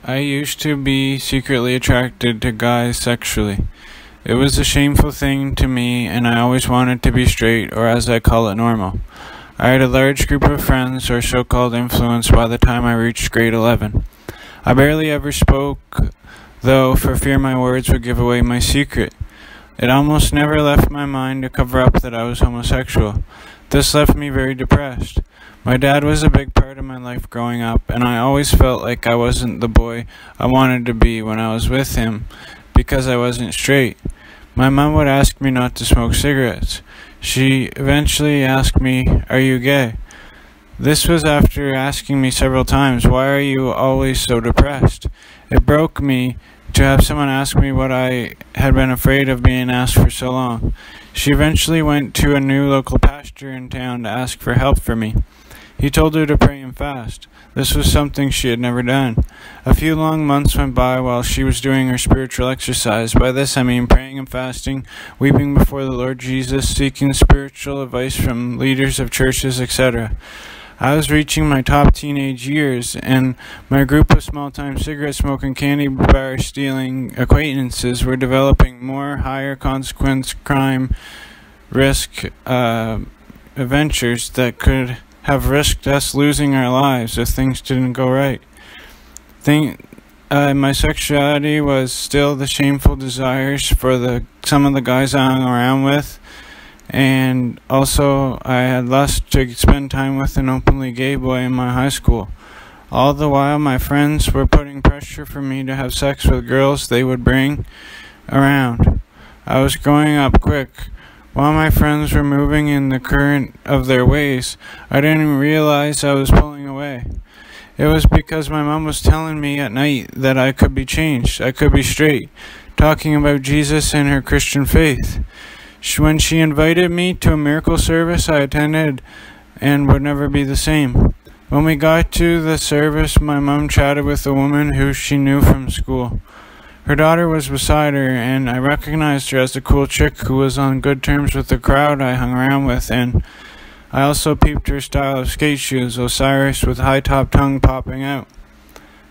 I used to be secretly attracted to guys sexually. It was a shameful thing to me, and I always wanted to be straight, or as I call it, normal. I had a large group of friends, or so-called influence, by the time I reached grade 11. I barely ever spoke, though, for fear my words would give away my secret. It almost never left my mind to cover up that I was homosexual. This left me very depressed. My dad was a big part of my life growing up, and I always felt like I wasn't the boy I wanted to be when I was with him, because I wasn't straight. My mom would ask me not to smoke cigarettes. She eventually asked me, "Are you gay?" This was after asking me several times, "Why are you always so depressed?" It broke me to have someone ask me what I had been afraid of being asked for so long. She eventually went to a new local pastor in town to ask for help for me. He told her to pray and fast. This was something she had never done. A few long months went by while she was doing her spiritual exercise. By this I mean praying and fasting, weeping before the Lord Jesus, seeking spiritual advice from leaders of churches, etc. I was reaching my top teenage years, and my group of small-time cigarette-smoking, candy bar-stealing acquaintances were developing more higher consequence crime risk adventures that could have risked us losing our lives if things didn't go right. My sexuality was still the shameful desires for some of the guys I hung around with, and also I had lust to spend time with an openly gay boy in my high school. All the while my friends were putting pressure for me to have sex with girls they would bring around. I was growing up quick. While my friends were moving in the current of their ways, I didn't realize I was pulling away. It was because my mom was telling me at night that I could be changed, I could be straight, talking about Jesus and her Christian faith. When she invited me to a miracle service, I attended and would never be the same. When we got to the service, my mom chatted with a woman who she knew from school. Her daughter was beside her, and I recognized her as the cool chick who was on good terms with the crowd I hung around with, and I also peeped her style of skate shoes, Osiris with high-top tongue popping out.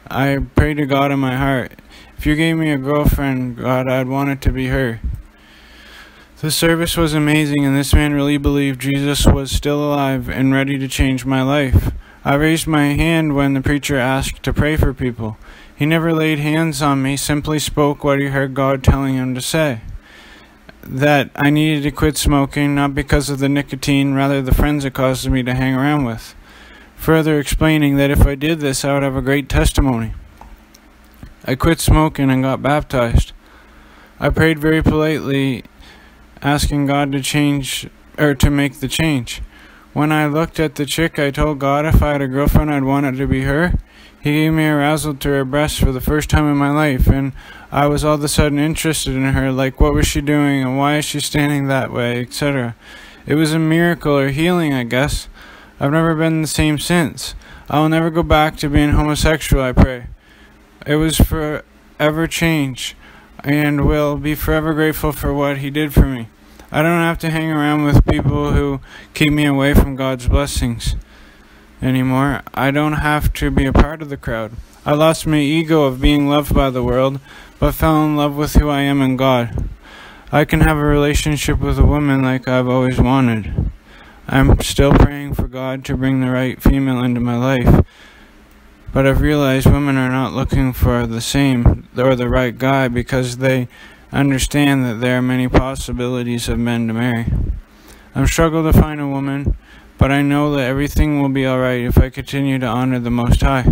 I prayed to God in my heart, if you gave me a girlfriend, God, I'd want it to be her. The service was amazing, and this man really believed Jesus was still alive and ready to change my life. I raised my hand when the preacher asked to pray for people. He never laid hands on me, simply spoke what he heard God telling him to say. That I needed to quit smoking, not because of the nicotine, rather the friends it caused me to hang around with. Further explaining that if I did this, I would have a great testimony. I quit smoking and got baptized. I prayed very politely, asking God to make the change. When I looked at the chick, I told God if I had a girlfriend, I'd want it to be her. He gave me arousal to her breasts for the first time in my life, and I was all of a sudden interested in her, like what was she doing and why is she standing that way, etc. It was a miracle or healing, I guess. I've never been the same since. I will never go back to being homosexual, I pray. It was forever change, and will be forever grateful for what he did for me. I don't have to hang around with people who keep me away from God's blessings anymore. I don't have to be a part of the crowd. I lost my ego of being loved by the world, but fell in love with who I am in God. I can have a relationship with a woman like I've always wanted. I'm still praying for God to bring the right female into my life, but I've realized women are not looking for the same or the right guy because they understand that there are many possibilities of men to marry. I'm struggling to find a woman, but I know that everything will be alright if I continue to honor the Most High.